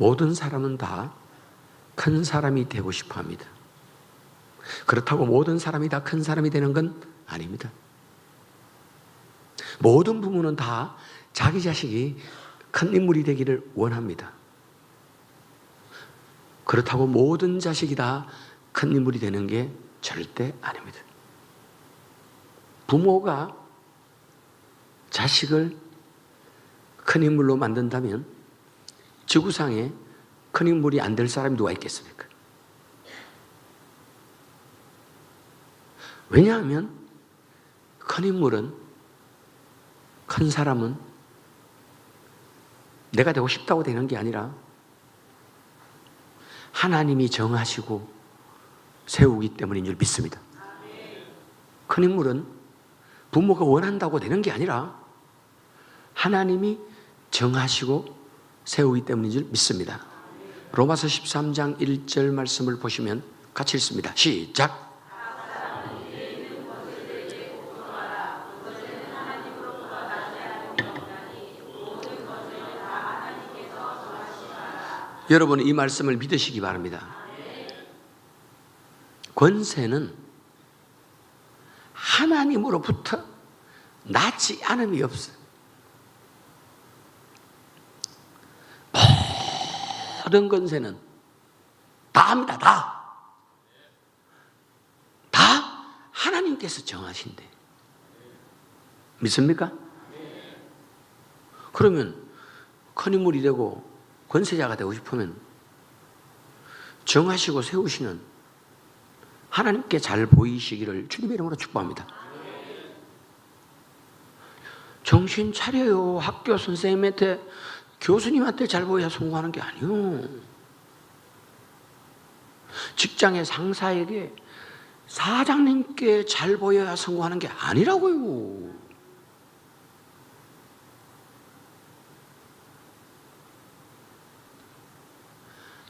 모든 사람은 다 큰 사람이 되고 싶어 합니다. 그렇다고 모든 사람이 다 큰 사람이 되는 건 아닙니다. 모든 부모는 다 자기 자식이 큰 인물이 되기를 원합니다. 그렇다고 모든 자식이 다 큰 인물이 되는 게 절대 아닙니다. 부모가 자식을 큰 인물로 만든다면 지구상에 큰 인물이 안 될 사람이 누가 있겠습니까? 왜냐하면 큰 인물은, 큰 사람은 내가 되고 싶다고 되는 게 아니라 하나님이 정하시고 세우기 때문인 줄 믿습니다. 큰 인물은 부모가 원한다고 되는 게 아니라 하나님이 정하시고 세우기 때문인 줄 믿습니다. 로마서 13장 1절 말씀을 보시면 같이 읽습니다. 시작. 여러분, 이 말씀을 믿으시기 바랍니다. 권세는 하나님으로부터 낳지 않음이 없어요. 모든 권세는 다입니다. 다 하나님께서 정하신대. 믿습니까? 그러면 큰 인물이 되고 권세자가 되고 싶으면 정하시고 세우시는 하나님께 잘 보이시기를 주님의 이름으로 축복합니다. 정신 차려요. 학교 선생님한테, 교수님한테 잘 보여야 성공하는 게 아니요. 직장의 상사에게, 사장님께 잘 보여야 성공하는 게 아니라고요.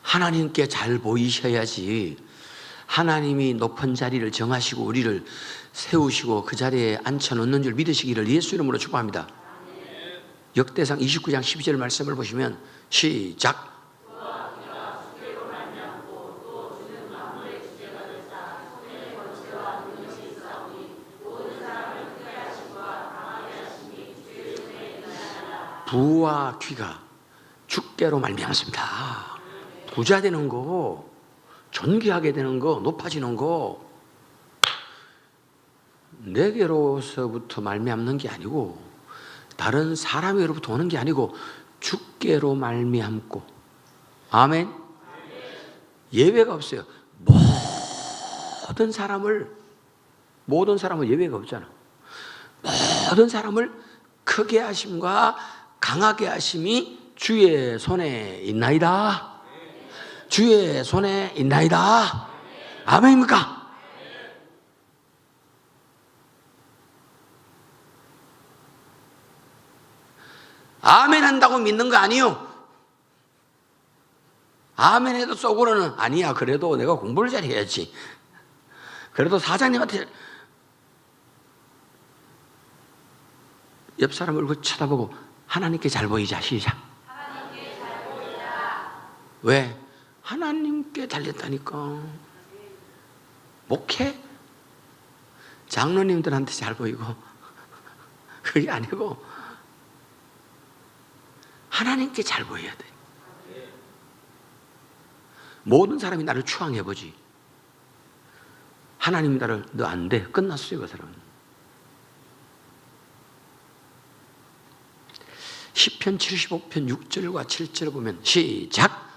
하나님께 잘 보이셔야지 하나님이 높은 자리를 정하시고 우리를 세우시고 그 자리에 앉혀놓는 줄 믿으시기를 예수 이름으로 축복합니다. 역대상 29장 12절 말씀을 보시면 시작. 부와 귀가 주께로 말미암았습니다. 부자 되는 거, 존귀하게 되는 거, 높아지는 거 내게로서부터 말미암는 게 아니고 다른 사람으로부터 오는 게 아니고 주께로 말미암고. 아멘. 예외가 없어요. 모든 사람을 예외가 없잖아. 모든 사람을 크게 하심과 강하게 하심이 주의 손에 있나이다. 주의 손에 있나이다. 아멘입니까? 아멘 한다고 믿는 거 아니요. 아멘 해도 속으로는 아니야. 그래도 내가 공부를 잘 해야지. 그래도 사장님한테 옆 사람 얼굴 쳐다보고 하나님께 잘 보이자. 시작. 하나님께 잘 보이자. 왜? 하나님께 달렸다니까. 목회? 장로님들한테 잘 보이고 그게 아니고 하나님께 잘 보여야 돼. 모든 사람이 나를 추앙해보지. 하나님이 나를 너 안 돼. 끝났어요. 그 사람은. 시편 75편 6절과 7절을 보면 시작.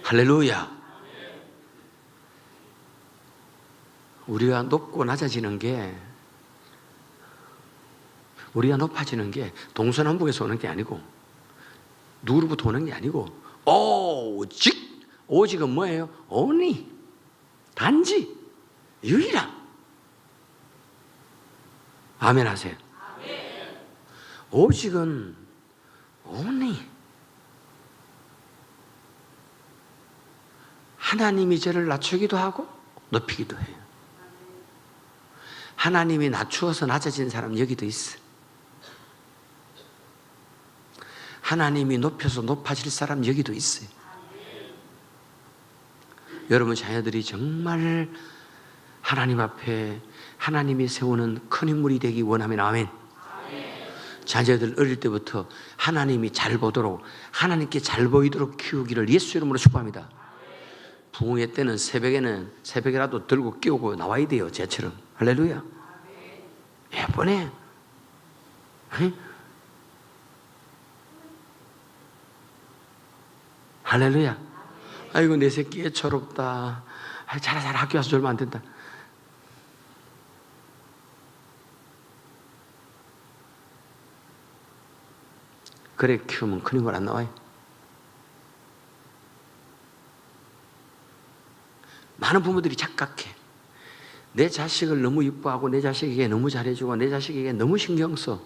할렐루야. 우리가 높고 낮아지는 게, 우리가 높아지는 게 동서남북에서 오는 게 아니고 누구로부터 오는 게 아니고 오직은 뭐예요? only, 단지, 유일한. 아멘 하세요. 오직은 only 하나님이 저를 낮추기도 하고 높이기도 해요. 하나님이 낮추어서 낮아진 사람 여기도 있어요. 하나님이 높여서 높아질 사람 여기도 있어요. 여러분 자녀들이 정말 하나님 앞에 하나님이 세우는 큰 인물이 되기 원하면 아멘. 자녀들 어릴 때부터 하나님이 잘 보도록 하나님께 잘 보이도록 키우기를 예수 이름으로 축복합니다. 부흥회 때는 새벽에라도 들고 끼우고 나와야 돼요. 쟤처럼. 할렐루야. 예쁘네. 할렐루야. 아이고 내 새끼 애처롭다. 잘 학교 와서 졸면 안 된다. 그래 키우면 큰 걸 안 나와요. 많은 부모들이 착각해. 내 자식을 너무 이뻐하고 내 자식에게 너무 잘해주고 내 자식에게 너무 신경 써.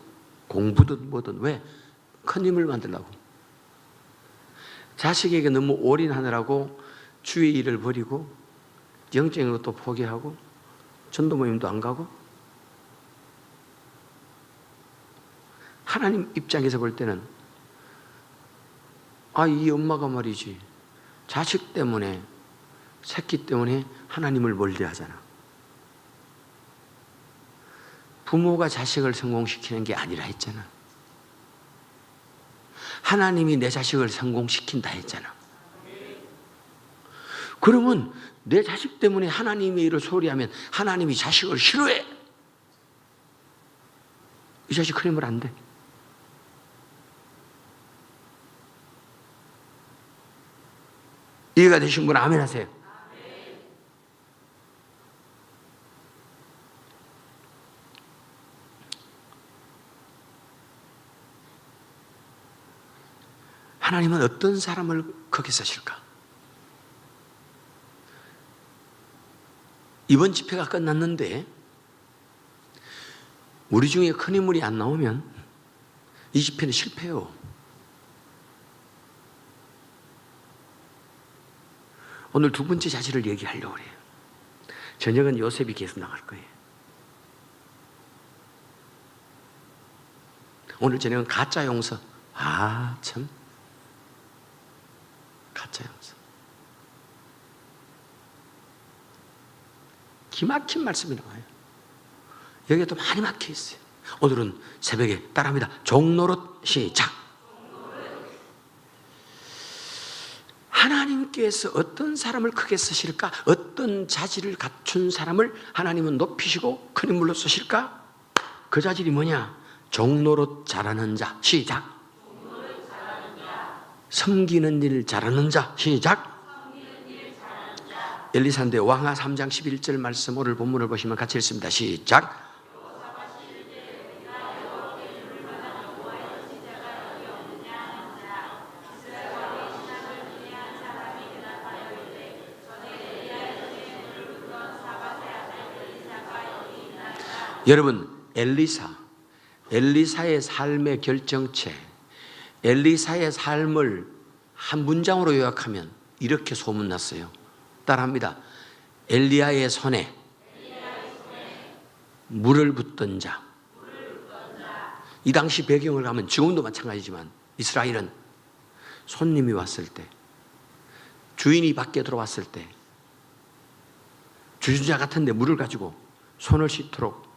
공부든 뭐든. 왜? 큰 힘을 만들려고. 자식에게 너무 올인하느라고 주의 일을 버리고 영적인 것도 포기하고 전도 모임도 안 가고. 하나님 입장에서 볼 때는 이 엄마가 말이지 자식 때문에 새끼 때문에 하나님을 멀리하잖아. 부모가 자식을 성공시키는 게 아니라 했잖아. 하나님이 내 자식을 성공시킨다 했잖아. 그러면 내 자식 때문에 하나님의 일을 소홀히하면 하나님이 자식을 싫어해. 이 자식 큰 힘을 안 돼. 이해가 되신 분 아멘 하세요. 하나님은 어떤 사람을 거기 쓰실까? 이번 집회가 끝났는데 우리 중에 큰 인물이 안 나오면 이 집회는 실패해요. 오늘 두 번째 자질을 얘기하려고 해요. 저녁은 요셉이 계속 나갈 거예요. 오늘 저녁은 가짜 용서. 참. 가짜 용서. 기막힌 말씀이 나와요. 여기에 또 많이 막혀 있어요. 오늘은 새벽에 따라합니다. 종노릇 시작. 하나님께서 어떤 사람을 크게 쓰실까? 어떤 자질을 갖춘 사람을 하나님은 높이시고 큰 인물로 쓰실까? 그 자질이 뭐냐? 종노릇 잘하는 자. 시작. 섬기는 일 잘하는 자. 시작. 엘리사인데 왕하 3장 11절 말씀 오늘 본문을 보시면 같이 읽습니다. 시작. 여러분 엘리사의 삶의 결정체, 엘리사의 삶을 한 문장으로 요약하면 이렇게 소문났어요. 따라합니다. 엘리야의 손에 물을 붓던 자. 이 당시 배경을 가면 지금도 마찬가지지만 이스라엘은 손님이 왔을 때, 주인이 밖에 들어왔을 때 주전자 같은 데 물을 가지고 손을 씻도록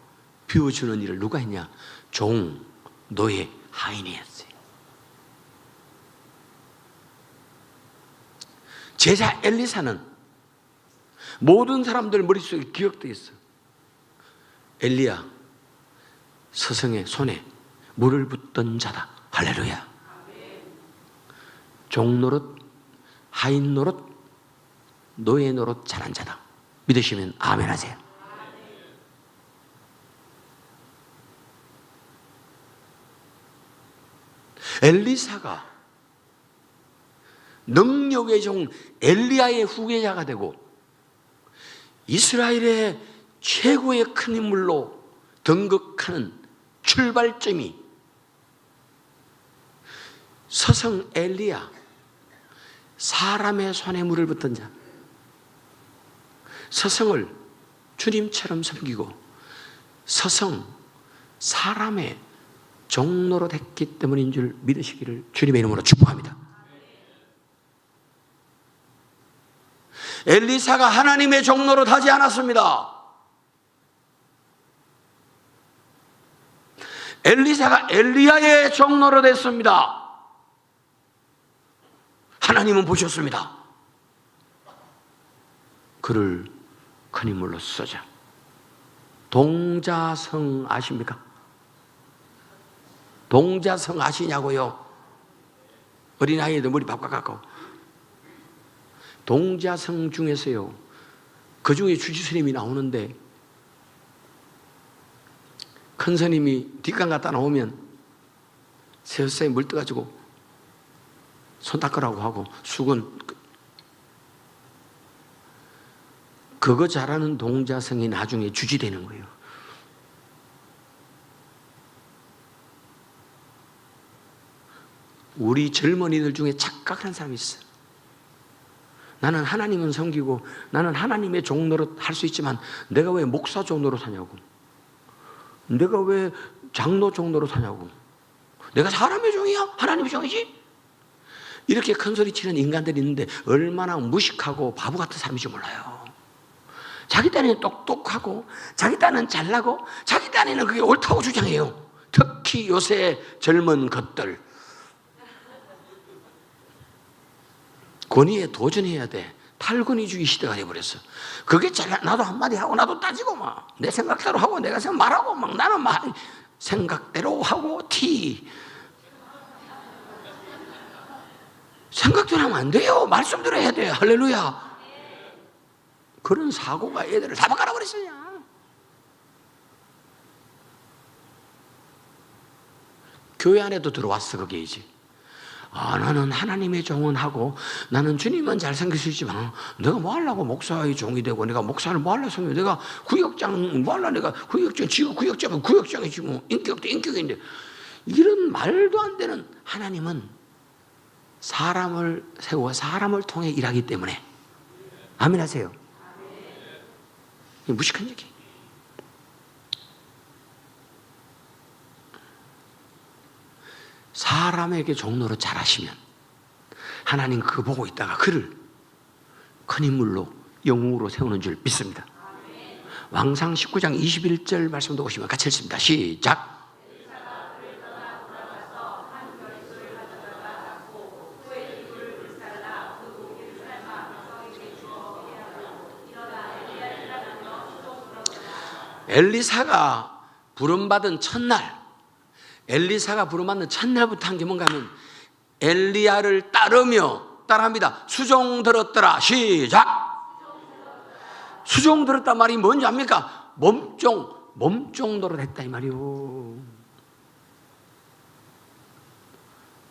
비워주는 일을 누가 했냐? 종, 노예, 하인이 했어요. 제자 엘리사는 모든 사람들 머릿속에 기억되어 있어. 엘리야 스승의 손에 물을 붓던 자다. 할렐루야. 종 노릇, 하인 노릇, 노예 노릇 잘한 자다. 믿으시면 아멘 하세요. 엘리사가 능력의 종 엘리야의 후계자가 되고 이스라엘의 최고의 큰 인물로 등극하는 출발점이 서성 엘리야, 사람의 손에 물을 붓던 자. 서성을 주님처럼 섬기고 서성, 사람의 종로로 됐기 때문인 줄 믿으시기를 주님의 이름으로 축복합니다. 엘리사가 하나님의 종로로 타지 않았습니다. 엘리사가 엘리야의 종로로 됐습니다. 하나님은 보셨습니다. 그를 큰 인물로 쓰자. 동자성 아십니까? 동자성 아시냐고요? 어린아이들 머리 바꿔 갖고. 동자성 중에서요, 그 중에 주지스님이 나오는데, 큰 스님이 뒷강 갔다 나오면 새우새에 물 떠가지고 손 닦으라고 하고, 숙은 그거 잘하는 동자성이 나중에 주지 되는 거예요. 우리 젊은이들 중에 착각하는 사람이 있어요. 나는 하나님은 섬기고 나는 하나님의 종로로 할 수 있지만 내가 왜 목사 종로로 사냐고, 내가 왜 장로 종로로 사냐고, 내가 사람의 종이야? 하나님의 종이지? 이렇게 큰 소리 치는 인간들이 있는데 얼마나 무식하고 바보 같은 사람인지 몰라요. 자기 딴에는 똑똑하고 자기 딴은 잘나고 자기 딴에는 그게 옳다고 주장해요. 특히 요새 젊은 것들. 권위에 도전해야 돼. 탈권위주의 시대가 돼버렸어. 그게 잘나, 나도 한마디 하고 나도 따지고 막 내 생각대로 하고 내가 말하고 막 나는 막 생각대로 하고 생각대로 하면 안 돼요. 말씀대로 해야 돼요. 할렐루야. 그런 사고가 애들을 다 바꿔라 버렸어요. 교회 안에도 들어왔어. 그게 이제 나는 하나님의 종은 하고 나는 주님은 잘생길 수 있지만 내가 뭐 하려고 목사의 종이 되고 내가 목사를 뭐 하려고 섬겨, 내가 구역장 뭐 하려고, 내가 구역장 지금 구역장은 구역장이지 뭐 인격도 인격인데, 이런 말도 안 되는. 하나님은 사람을 세워 사람을 통해 일하기 때문에. 아멘 하세요. 무식한 얘기. 사람에게 종로로 잘하시면 하나님 그거 보고 있다가 그를 큰 인물로 영웅으로 세우는 줄 믿습니다. 왕상 19장 21절 말씀도 보시면 같이 읽습니다. 시작. 엘리사가 부름받은 첫날, 엘리사가 부름받는 첫날부터 한 게 뭔가 하면 엘리야를 따라합니다. 수종 들었더라. 시작. 수종 들었단 말이 뭔지 압니까? 몸종 노릇 했다 이 말이요.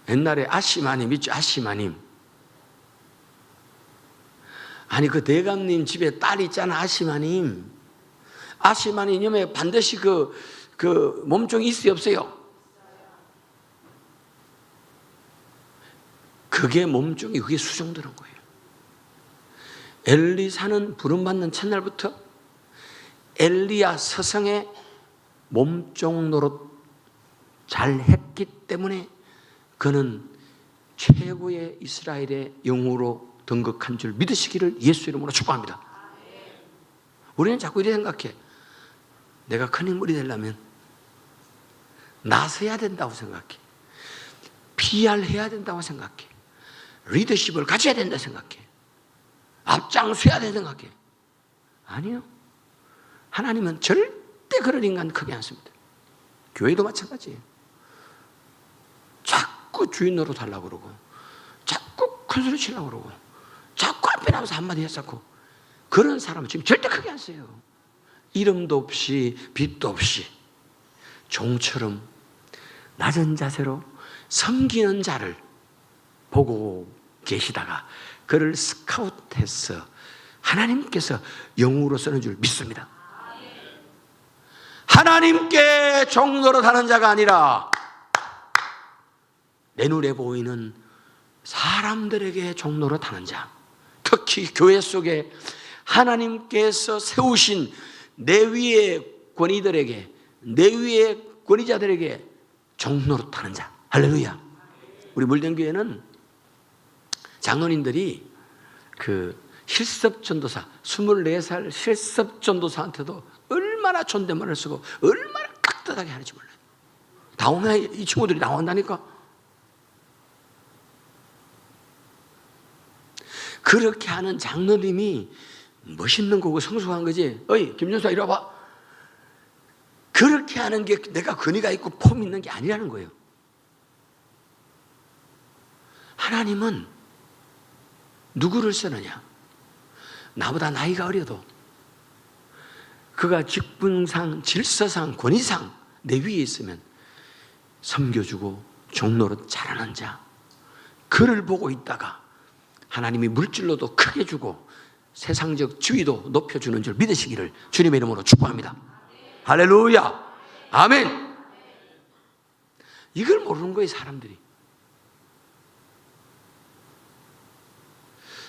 옛날에 아시마님 있죠? 아시마님. 아니 그 대감님 집에 딸 있잖아. 아시마님. 아시마님에 반드시 그 몸종이 있어요 없어요? 그게 몸종이, 그게 수종들은 거예요. 엘리사는 부름받는 첫날부터 엘리야 서성의 몸종 노릇 잘 했기 때문에 그는 최고의 이스라엘의 영웅으로 등극한 줄 믿으시기를 예수 이름으로 축복합니다. 우리는 자꾸 이렇게 생각해. 내가 큰 인물이 되려면 나서야 된다고 생각해. PR 해야 된다고 생각해. 리더십을 가져야 된다 생각해. 앞장서야 된다 생각해. 아니요. 하나님은 절대 그런 인간 크게 않습니다. 교회도 마찬가지예요. 자꾸 주인 노릇 하려고 그러고 자꾸 큰소리 치려고 그러고 자꾸 앞에 나와서 한마디 했었고, 그런 사람은 지금 절대 크게 안 써요. 이름도 없이 빚도 없이 종처럼 낮은 자세로 섬기는 자를 보고 계시다가 그를 스카웃해서 하나님께서 영웅으로 쓰는 줄 믿습니다. 하나님께 종노릇 하는 자가 아니라 내 눈에 보이는 사람들에게 종노릇 하는 자, 특히 교회 속에 하나님께서 세우신 내 위의 권위들에게, 내 위의 권위자들에게 종노릇하는 자. 할렐루야. 우리 물den교회는 장로님들이 그 실습전도사, 24살 실습전도사한테도 얼마나 존댓말을 쓰고 얼마나 깍듯하게 하는지 몰라요. 나오면 이 친구들이 나온다니까. 그렇게 하는 장로님이 멋있는 거고 성숙한 거지. 어이 김준사 이리 와봐. 그렇게 하는 게 내가 권위가 있고 폼 있는 게 아니라는 거예요. 하나님은 누구를 쓰느냐? 나보다 나이가 어려도 그가 직분상, 질서상, 권위상 내 위에 있으면 섬겨주고 종노릇 잘하는 자, 그를 보고 있다가 하나님이 물질로도 크게 주고 세상적 지위도 높여주는 줄 믿으시기를 주님의 이름으로 축복합니다. 할렐루야. 아멘. 이걸 모르는 거예요, 사람들이.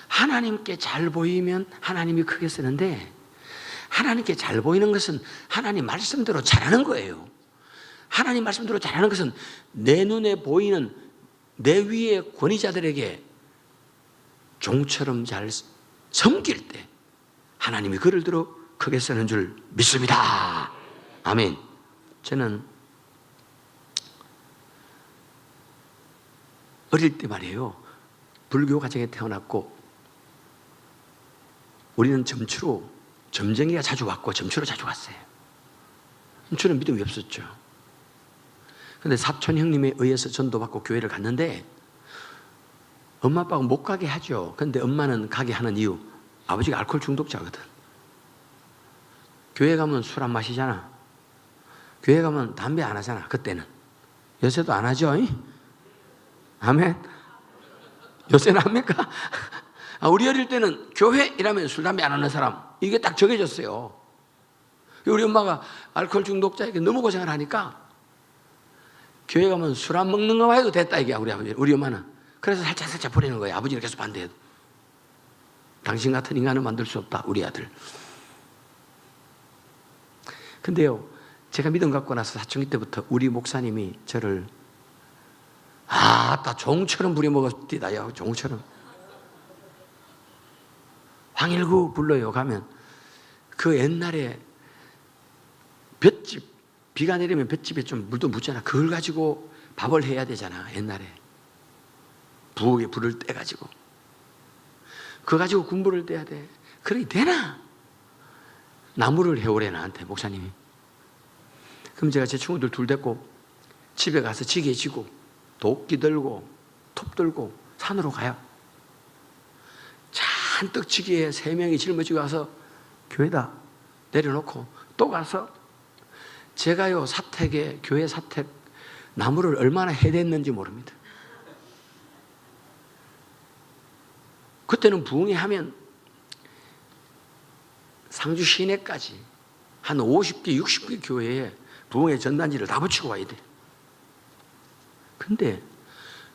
하나님께 잘 보이면 하나님이 크게 쓰는데, 하나님께 잘 보이는 것은 하나님 말씀대로 잘하는 거예요. 하나님 말씀대로 잘하는 것은 내 눈에 보이는 내 위의 권위자들에게 종처럼 잘 섬길 때 하나님이 그를 들어 크게 쓰는 줄 믿습니다. 아멘. 저는 어릴 때 말이에요, 불교 가정에 태어났고 우리는 점추로, 점쟁이가 자주 왔고 점추로 자주 갔어요. 저는 믿음이 없었죠. 그런데 사촌 형님에 의해서 전도받고 교회를 갔는데 엄마 아빠가 못 가게 하죠. 그런데 엄마는 가게 하는 이유, 아버지가 알코올 중독자거든. 교회 가면 술 안 마시잖아. 교회 가면 담배 안 하잖아. 그때는. 요새도 안 하죠. 아멘. 요새는 합니까? 우리 어릴 때는 교회 이라면 술 담배 안 하는 사람, 이게 딱 정해졌어요. 우리 엄마가 알코올 중독자에게 너무 고생을 하니까 교회 가면 술 안 먹는 것만 해도 됐다 이게 우리 아버지, 우리 엄마는. 그래서 살짝 보내는 거예요. 아버지는 계속 반대해도. 당신 같은 인간을 만들 수 없다, 우리 아들. 근데요, 제가 믿음 갖고 나서 사춘기 때부터 우리 목사님이 저를 다 종처럼 부려먹었디다. 야, 종처럼. 황일구 불러요. 가면 그 옛날에 볏짚, 비가 내리면 볏짚에 좀 물도 묻잖아. 그걸 가지고 밥을 해야 되잖아, 옛날에. 부엌에 불을 떼가지고 그거 가지고 군불을 떼야 돼. 그러니 되나? 나무를 해오래, 나한테 목사님이. 그럼 제가 제 친구들 둘 데리고 집에 가서 지게 지고 도끼 들고 톱 들고 산으로 가요. 잔뜩 지게에 3명이 짊어지고 가서 교회다 내려놓고 또 가서 제가요, 사택에, 교회 사택 나무를 얼마나 해댔는지 모릅니다. 그때는 부흥회 하면 상주 시내까지 한 50개, 60개 교회에 부흥회 전단지를 다 붙이고 와야 돼. 근데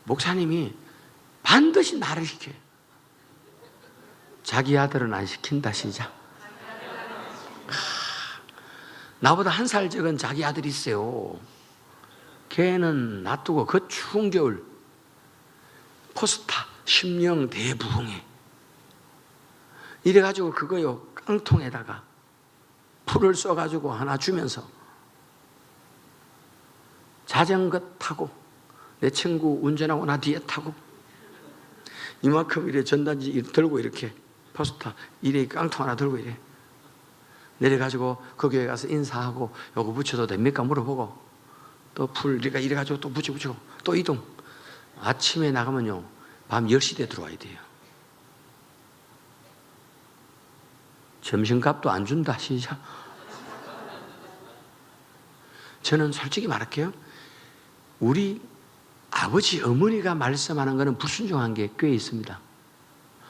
목사님이 반드시 나를 시켜요. 자기 아들은 안 시킨다. 시작. 나보다 1살 적은 자기 아들이 있어요. 걔는 놔두고 그 추운 겨울 포스타 심령 대부흥회 이래가지고 그거요, 깡통에다가 풀을 써가지고 하나 주면서 자전거 타고 내 친구 운전하고 나 뒤에 타고 이만큼 이래 전단지 들고 이렇게 포스터 이래 깡통 하나 들고 이래 내려가지고 그 교회 가서 인사하고 요거 붙여도 됩니까 물어보고 또 풀 이래가지고 또 붙이고 또 이동. 아침에 나가면요 밤 10시에 들어와야 돼요. 점심값도 안 준다. 시작. 저는 솔직히 말할게요, 우리 아버지 어머니가 말씀하는 것은 불순종한 게 꽤 있습니다.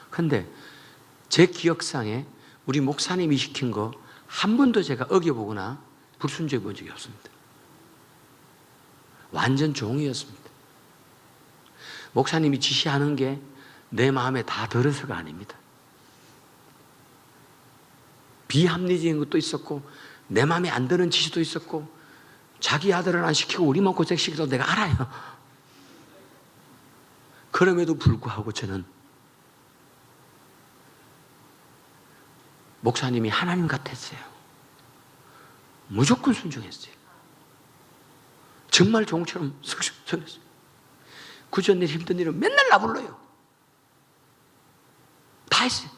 그런데 제 기억상에 우리 목사님이 시킨 거 한 번도 제가 어겨보거나 불순종해 본 적이 없습니다. 완전 종이었습니다. 목사님이 지시하는 게 내 마음에 다 들어서가 아닙니다. 비합리적인 것도 있었고 내 마음에 안 드는 지시도 있었고 자기 아들은 안 시키고 우리만 고생시켜도 내가 알아요. 그럼에도 불구하고 저는 목사님이 하나님 같았어요. 무조건 순종했어요. 정말 종처럼 순종했어요. 구전 일 힘든 일은 맨날 나 불러요. 다 했어요.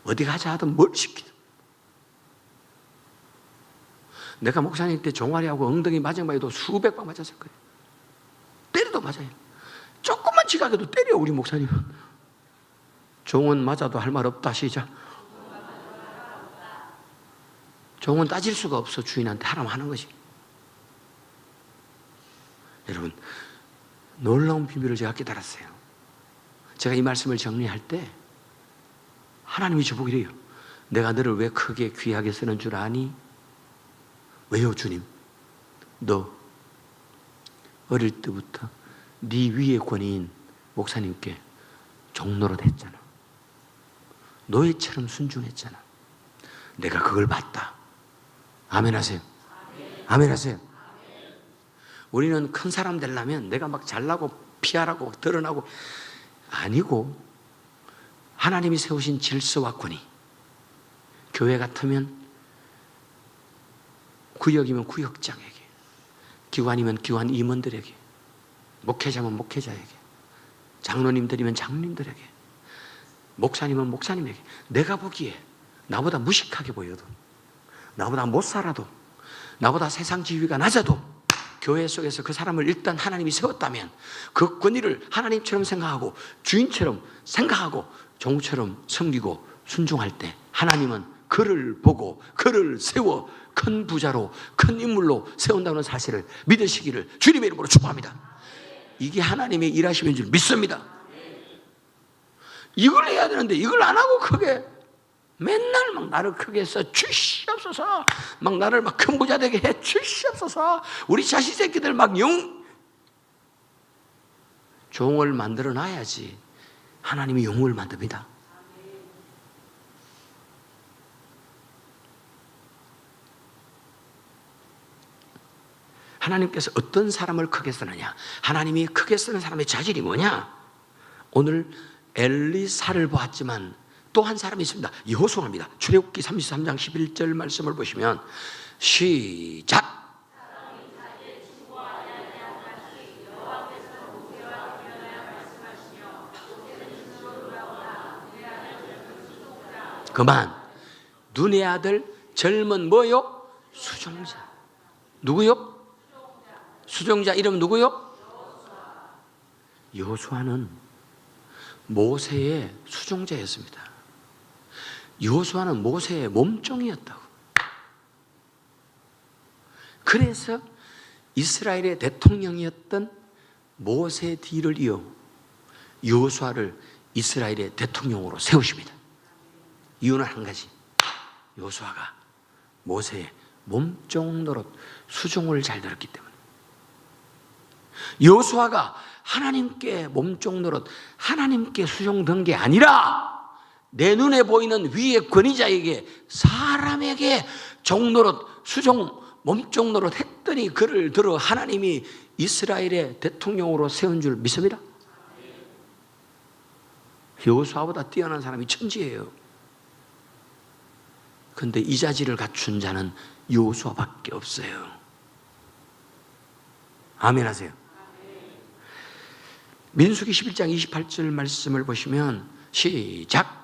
어디 가자 하든 뭘 시키든. 내가 목사님 때 종아리하고 엉덩이 맞은 바에도 수백 방 맞았을 거예요. 때려도 맞아요. 조금만 지각해도 때려 우리 목사님은. 종은 맞아도 할 말 없다. 시작. 종은 따질 수가 없어. 주인한테 하라면 하는 것이. 여러분, 놀라운 비밀을 제가 깨달았어요. 제가 이 말씀을 정리할 때 하나님이 저보고 이래요. 내가 너를 왜 크게 귀하게 쓰는 줄 아니? 왜요 주님? 너 어릴 때부터 네 위의 권위인 목사님께 종노릇 했잖아. 노예처럼 순종했잖아. 내가 그걸 봤다. 아멘 하세요. 아멘 하세요. 우리는 큰 사람 되려면 내가 막 잘나고 피하라고 드러나고 아니고 하나님이 세우신 질서와 권위. 교회 같으면 구역이면 구역장에게, 기관이면 기관 임원들에게, 목회자면 목회자에게, 장로님들이면 장로님들에게, 목사님은 목사님에게. 내가 보기에 나보다 무식하게 보여도, 나보다 못 살아도, 나보다 세상 지위가 낮아도 교회 속에서 그 사람을 일단 하나님이 세웠다면 그 권위를 하나님처럼 생각하고 주인처럼 생각하고 종처럼 섬기고 순종할 때 하나님은 그를 보고 그를 세워 큰 부자로 큰 인물로 세운다는 사실을 믿으시기를 주님의 이름으로 축복합니다. 이게 하나님의 일하심인 줄 믿습니다. 이걸 해야 되는데 이걸 안 하고 크게 맨날 막 나를 크게 해서 주시옵소서, 막 나를 막 큰 부자 되게 해 주시옵소서, 우리 자식 새끼들 막 종을 만들어 놔야지 하나님이 영웅을 만듭니다. 하나님께서 어떤 사람을 크게 쓰느냐, 하나님이 크게 쓰는 사람의 자질이 뭐냐. 오늘 엘리사를 보았지만 또 한 사람이 있습니다. 여호수아입니다. 출애굽기 33장 11절 말씀을 보시면 시작. 그만. 눈의 아들 젊은 뭐요? 수종자. 누구요? 수종자 이름 누구요? 여호수아는 모세의 수종자였습니다. 여호수아는 모세의 몸종이었다고. 그래서 이스라엘의 대통령이었던 모세 뒤를 이어 여호수아를 이스라엘의 대통령으로 세우십니다. 이유는 한 가지. 여호수아가 모세의 몸종 노릇 수종을 잘 들었기 때문에. 여호수아가 하나님께 몸종 노릇 하나님께 수종된 게 아니라 내 눈에 보이는 위의 권위자에게 사람에게 종노릇 수종 몸종 노릇 했더니 그를 들어 하나님이 이스라엘의 대통령으로 세운 줄 믿습니다. 여호수아보다 뛰어난 사람이 천지예요. 그런데 이 자질을 갖춘 자는 여호수아밖에 없어요. 아멘 하세요. 민수기 11장 28절 말씀을 보시면 시작.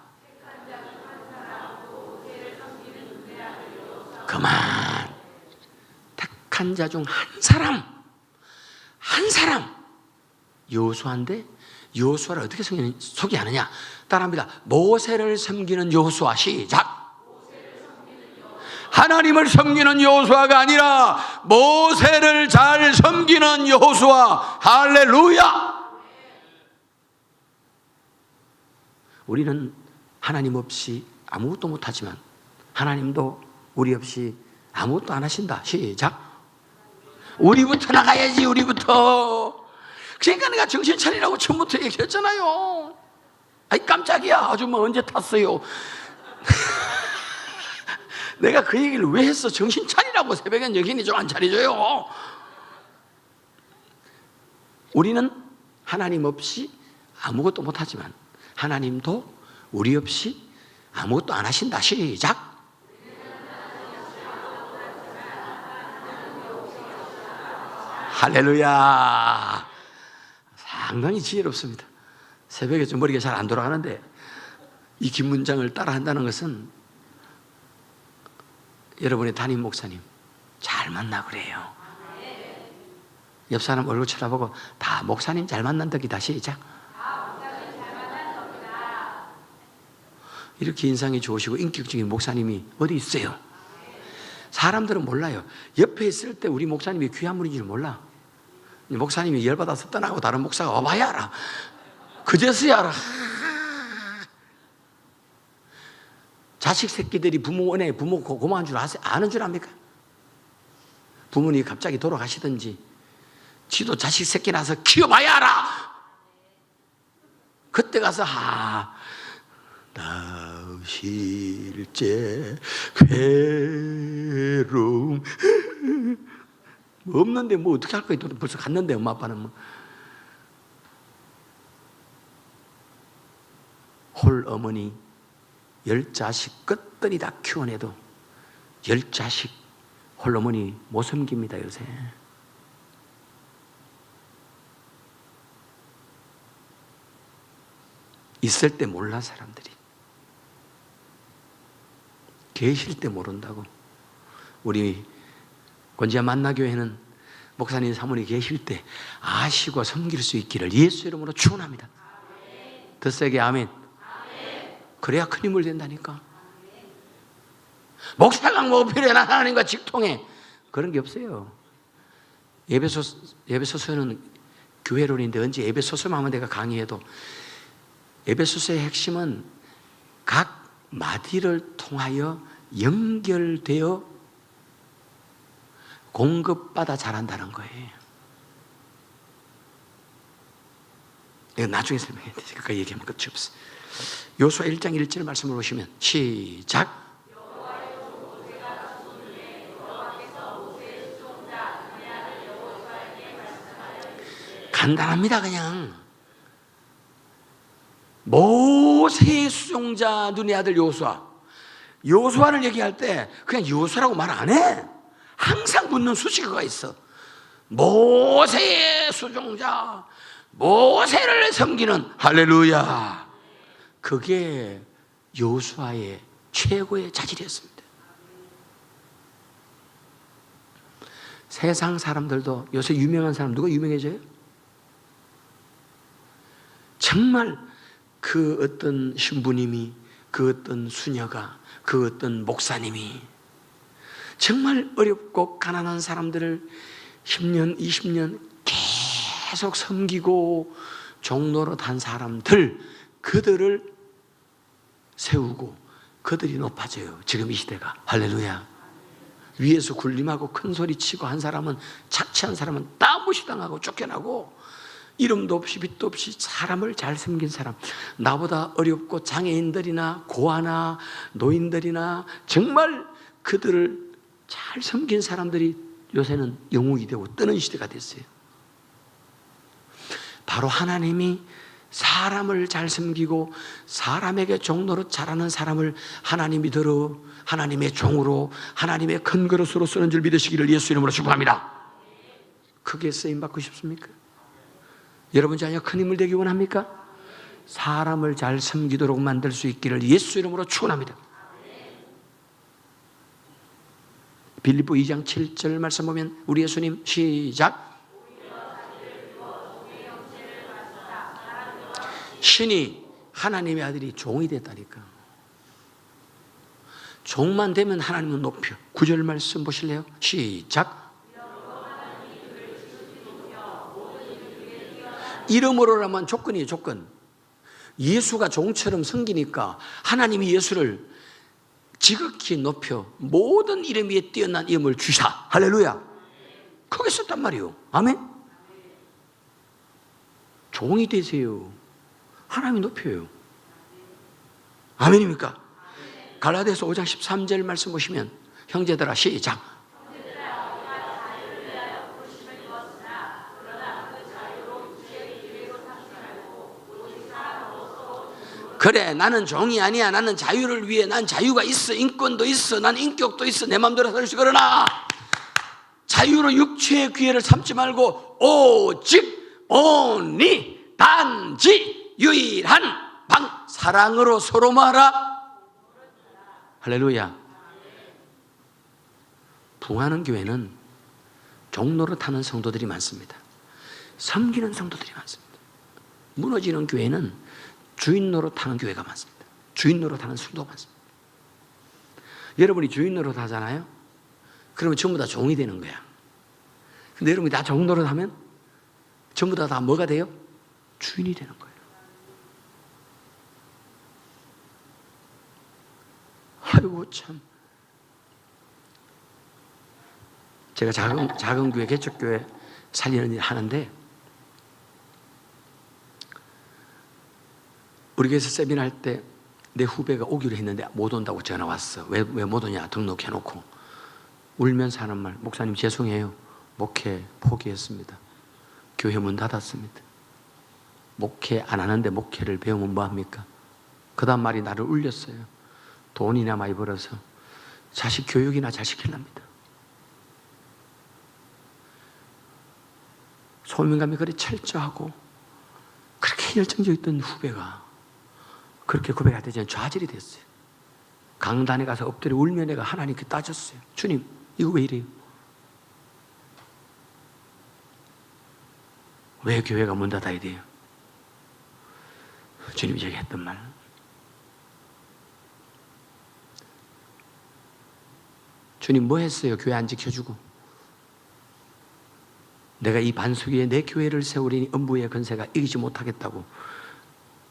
그만. 택한 자 중 한 사람 여호수아인데 여호수아를 어떻게 소개하느냐. 따라합니다. 모세를 섬기는 여호수아. 시작. 하나님을 섬기는 여호수아가 아니라 모세를 잘 섬기는 여호수아. 할렐루야. 우리는 하나님 없이 아무것도 못하지만 하나님도 우리 없이 아무것도 안 하신다. 시작. 우리부터 나가야지. 우리부터. 그러니까 내가 정신 차리라고 처음부터 얘기했잖아요. 아이 깜짝이야. 아줌마 언제 탔어요? 내가 그 얘기를 왜 했어? 정신 차리라고. 새벽엔 여기니 좀 안 차려줘요. 우리는 하나님 없이 아무것도 못하지만 하나님도 우리 없이 아무것도 안 하신다. 시작. 할렐루야. 상당히 지혜롭습니다. 새벽에 좀 머리가 잘 안 돌아가는데 이 긴 문장을 따라 한다는 것은 여러분의 담임 목사님 잘 만나 그래요. 옆 사람 얼굴 쳐다보고 다 목사님 잘 만난 덕이다. 시작. 이렇게 인상이 좋으시고 인격적인 목사님이 어디 있어요? 사람들은 몰라요. 옆에 있을 때 우리 목사님이 귀한 분인 줄 몰라. 목사님이 열받아서 떠나고 다른 목사가 와봐야 알아. 그제서야 알아. 자식 새끼들이 부모 은혜, 부모 고마운 줄 아는 줄 압니까? 부모님이 갑자기 돌아가시든지 지도 자식 새끼 낳아서 키워봐야 알아. 그때 가서 나 실제 괴로움 없는데 뭐 어떻게 할 거야. 벌써 갔는데 엄마 아빠는 뭐. 홀 어머니 10자식 끝들이 다 키워내도 10자식 홀 어머니 못 섬깁니다. 요새 있을 때 몰라. 사람들이 계실 때 모른다고. 우리 권지아 만나교회는 목사님 사모님 계실 때 아시고 섬길 수 있기를 예수 이름으로 축원합니다. 더 세게 아멘. 그래야 큰 힘을 된다니까. 목사가 뭐 필요해? 난 하나님과 직통해. 그런 게 없어요. 에베소서는 교회론인데 언제 에베소서만 하면 내가 강의해도 에베소서의 핵심은 각 마디를 통하여 연결되어 공급받아 자란다는 거예요. 이거 나중에 설명해야 돼. 그 얘기하면 끝이 없어. 요수아 1장 1절 말씀을 보시면 시작. 간단합니다. 그냥 모세의 수종자 눈의 아들 요수아. 요수아를 얘기할 때 그냥 요수아라고 말 안 해. 항상 붙는 수식어가 있어. 모세의 수종자, 모세를 섬기는 할렐루야. 그게 요수아의 최고의 자질이었습니다. 세상 사람들도 요새 유명한 사람 누가 유명해져요? 정말 그 어떤 신부님이, 그 어떤 수녀가, 그 어떤 목사님이 정말 어렵고 가난한 사람들을 10년, 20년 계속 섬기고 종노릇 한 사람들, 그들을 세우고 그들이 높아져요. 지금 이 시대가. 할렐루야. 위에서 굴림하고 큰 소리 치고 한 사람은, 착취한 사람은 따무시당하고 쫓겨나고, 이름도 없이 빛도 없이 사람을 잘 섬긴 사람, 나보다 어렵고 장애인들이나 고아나 노인들이나 정말 그들을 잘 섬긴 사람들이 요새는 영웅이 되고 뜨는 시대가 됐어요. 바로 하나님이 사람을 잘 섬기고 사람에게 종노릇 잘하는 사람을 하나님이 들어 하나님의 종으로, 하나님의 큰 그릇으로 쓰는 줄 믿으시기를 예수 이름으로 축복합니다. 크게 쓰임받고 싶습니까? 여러분 자녀 큰 힘을 되기 원합니까? 사람을 잘 섬기도록 만들 수 있기를 예수 이름으로 축원합니다. 빌립보 2장 7절 말씀 보면 우리 예수님 시작. 신이 하나님의 아들이 종이 됐다니까. 종만 되면 하나님은 높여. 9절 말씀 보실래요? 시작. 이름으로라면 조건이에요. 조건. 예수가 종처럼 섬기니까 하나님이 예수를 지극히 높여 모든 이름 위에 뛰어난 이름을 주사. 할렐루야. 크게 썼단 말이에요. 아멘. 종이 되세요. 하나님이 높여요. 아멘입니까? 갈라디아서 5장 13절 말씀 보시면 형제들아 시작. 그래 나는 종이 아니야. 나는 자유를 위해. 난 자유가 있어. 인권도 있어. 난 인격도 있어. 내 마음대로 살 수 있어. 그러나 자유로 육체의 기회를 삼지 말고 오직 only 단지 유일한 방 사랑으로 서로 말아. 할렐루야. 부흥하는 교회는 종노릇하는 성도들이 많습니다. 섬기는 성도들이 많습니다. 무너지는 교회는 주인 노릇하는 교회가 많습니다. 주인 노릇하는 성도가 많습니다. 여러분이 주인 노릇 하잖아요. 그러면 전부 다 종이 되는 거야. 근데 여러분이 다 종 노릇하면 전부 다 뭐가 돼요? 주인이 되는 거예요. 아이고 참. 제가 작은 교회, 개척교회 살리는 일 하는데 우리 교회에서 세미나 할 때 내 후배가 오기로 했는데 못 온다고 전화 왔어. 왜 못 오냐 등록해놓고 울면서 하는 말, 목사님 죄송해요. 목회 포기했습니다. 교회 문 닫았습니다. 목회 안 하는데 목회를 배우면 뭐합니까? 그 다음 말이 나를 울렸어요. 돈이나 많이 벌어서 자식 교육이나 잘 시키랍니다. 소명감이 그리 철저하고 그렇게 열정적이었던 후배가 그렇게 고백할 때 저는 좌절이 됐어요. 강단에 가서 엎드려 울며 내가 하나님께 따졌어요. 주님 이거 왜 이래요? 왜 교회가 문 닫아야 돼요? 주님이 제게 했던 말, 주님 뭐 했어요? 교회 안 지켜주고 내가 이 반석 위에 내 교회를 세우리니 음부의 권세가 이기지 못하겠다고.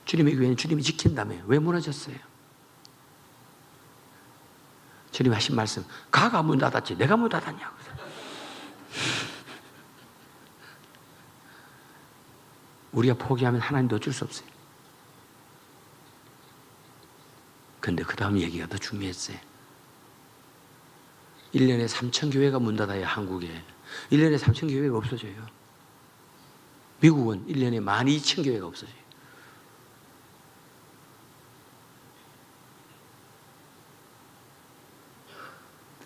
주님의 교회는 주님이 지킨다며 왜 무너졌어요? 주님 하신 말씀, 가가 문 닫았지 내가 문 닫았냐고. 우리가 포기하면 하나님도 어쩔 수 없어요. 근데 그 다음 얘기가 더 중요했어요. 1년에 3,000 교회가 문 닫아야 한국에 1년에 3,000 교회가 없어져요. 미국은 1년에 12,000 교회가 없어져요.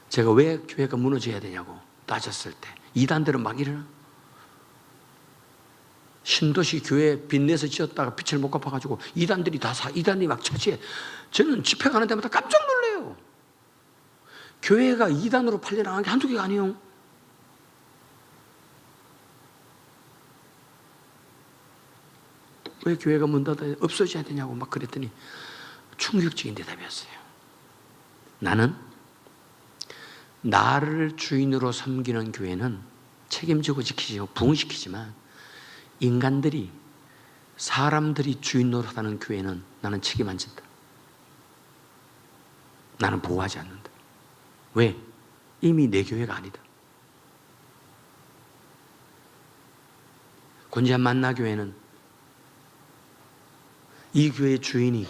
제가 왜 교회가 무너져야 되냐고 따졌을 때 이단들은 막 일어나. 신도시 교회 빚내서 지었다가 빚을 못 갚아가지고 이단들이 이단이 막 차지해. 저는 집회 가는 데마다 깜짝 놀래요. 교회가 이단으로 팔려나간 게 한두 개가 아니에요. 왜 교회가 문 닫아 없어져야 되냐고 막 그랬더니 충격적인 대답이었어요. 나는 나를 주인으로 섬기는 교회는 책임지고 지키고 부흥시키지만 인간들이 사람들이 주인 노릇하는 교회는 나는 책임 안 진다. 나는 보호하지 않는다. 왜? 이미 내 교회가 아니다. 곤지암 만나교회는 이 교회의 주인이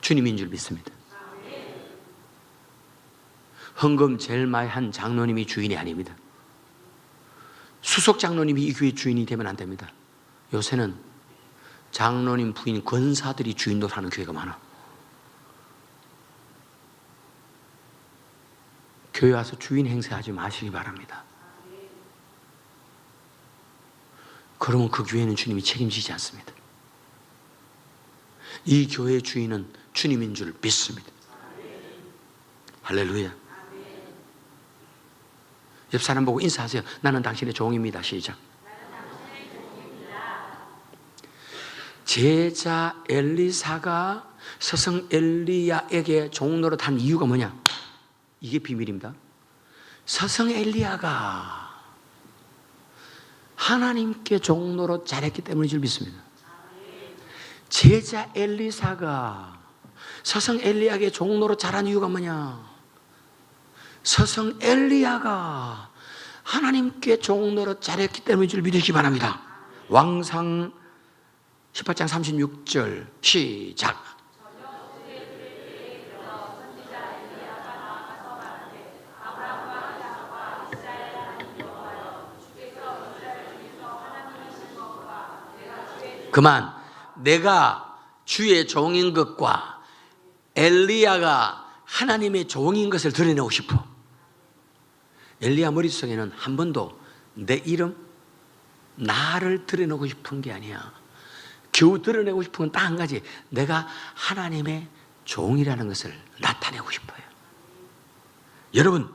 주님인 줄 믿습니다. 헌금 제일 많이 한 장로님이 주인이 아닙니다. 수석 장로님이 이 교회의 주인이 되면 안 됩니다. 요새는 장로님 부인 권사들이 주인 노릇하는 교회가 많아. 교회 와서 주인 행세하지 마시기 바랍니다. 그러면 그 교회는 주님이 책임지지 않습니다. 이 교회의 주인은 주님인 줄 믿습니다. 할렐루야. 옆 사람 보고 인사하세요. 나는 당신의 종입니다. 시작. 제자 엘리사가 스승 엘리야에게 종노릇한 이유가 뭐냐? 이게 비밀입니다. 스승 엘리야가 하나님께 종노릇 잘했기 때문인 줄 믿습니다. 제자 엘리사가 스승 엘리야에게 종노릇 잘한 이유가 뭐냐? 스승 엘리야가 하나님께 종노릇 잘했기 때문인 줄 믿으시기 바랍니다. 왕상 18장 36절 시작. 그만 내가 주의 종인 것과 엘리야가 하나님의 종인 것을 드러내고 싶어. 엘리야 머릿속에는 한 번도 내 이름, 나를 드러내고 싶은 게 아니야. 겨우 드러내고 싶은 건 딱 한 가지. 내가 하나님의 종이라는 것을 나타내고 싶어요. 여러분,